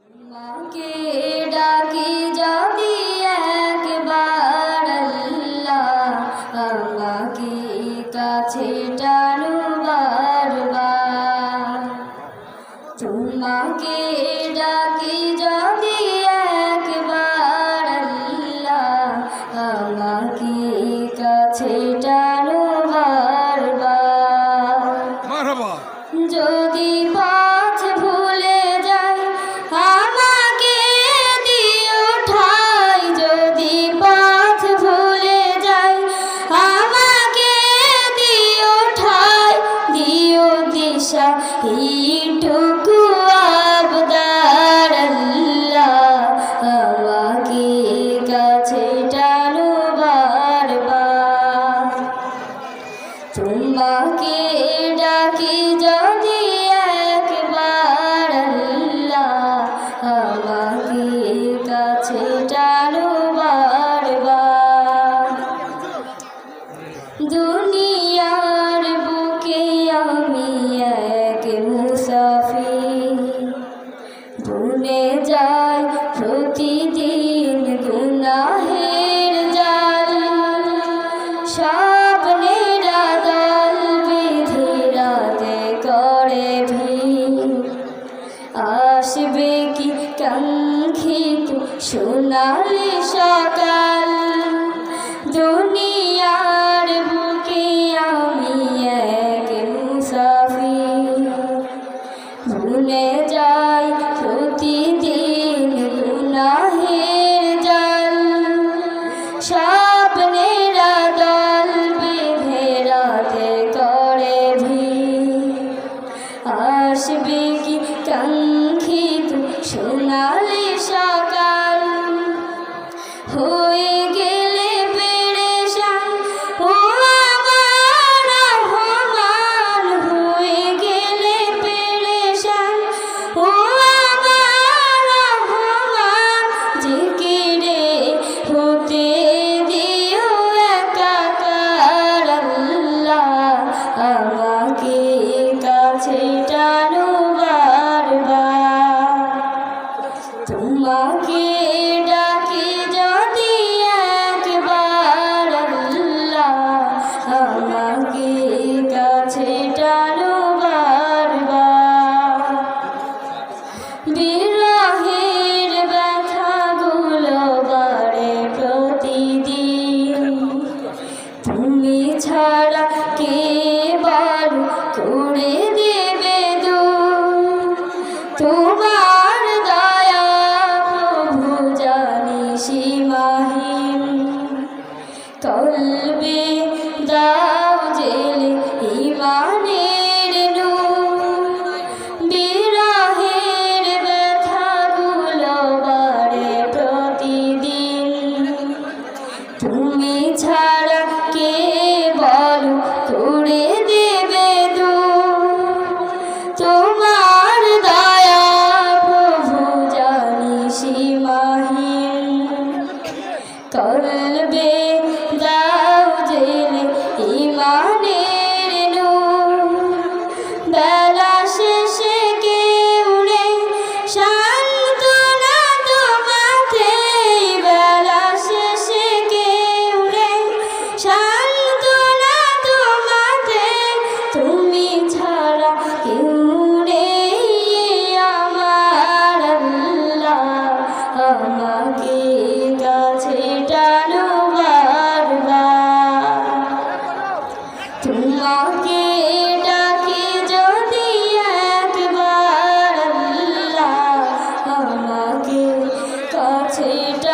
মাকে ডাকি যদি একবার আল্লাহ আমাকে কাছে টানো বারবার। তোমাকে ডাকি যদি একবার আল্লাহ আমাকে কাছে টানো বারবার। যদি পথ ভুলে যাই আমাকে দিও ঠাই, যদি পথ ভুলে যাই আমাকে দিও ঠাই, দিও দিশা এইটুকু আবদার আল্লাহ আমাকে কাছে টানো বারবার। তোমাকে ডাকি যদি একবার আল্লাহ আমাকে কাছে টানো বারবার। দুনিয়ার বুকে আমি এক মুসাফির, ভুলে যাই প্রতিদিন গুনাহের জাল। স্বপ্নের দল বেঁধে রাতে করে ভিড়, আসবে কি কাঙ্ক্ষিত সোনালি সকাল। দুনিয়ার বুকে আমি এক মুসাফির, ভুলে যাই প্রতিদিন গুনাহের জাল। স্বপ্নের দল বেঁধে রাতে করে ভিড়, আসবে কি কাঙ্ক্ষিত সোনালি সকাল। হয়ে গেলে পেরেশান ও আমার রহমান, হয়ে গেলে পেরেশান ও আমার রহমান। জিকিরে হতে দিও একাকার আল্লাহ আমাকে কাছে টানো বারবার। তোমাকে ডাকি যদি একবার আল্লাহ আমাকে কাছে টানো বারবার। বিরহের ব্যথাগুলো বাড়ে প্রতিদিন, তুমি ছাড়া কে বল করে দেবে দূর। তোমার দয়া প্রভু জানি সীমাহীন, কলবে দাও জেলে ঈমানের নূর। বিরহের ব্যথাগুলো বাড়ে প্রতিদিন, তুমি ছাড়া কে বল করে দেবে দূর। তোমার দয়া প্রভু জানি সীমাহীন, কলবে দাও জেলে ঈমানের নূর। বেলা শেষে কেউ নেই সান্ত্বনা তোমাতে, বেলা শেষে কেউ নেই সান্ত্বনা তোমাতে। তুমি ছাড়া কেউ নেই আমার আল্লাহ আমাকে কাছে টানো বারবার। তোমাকে ডাকি যদি একবার আল্লাহ আমাকে কাছে টানো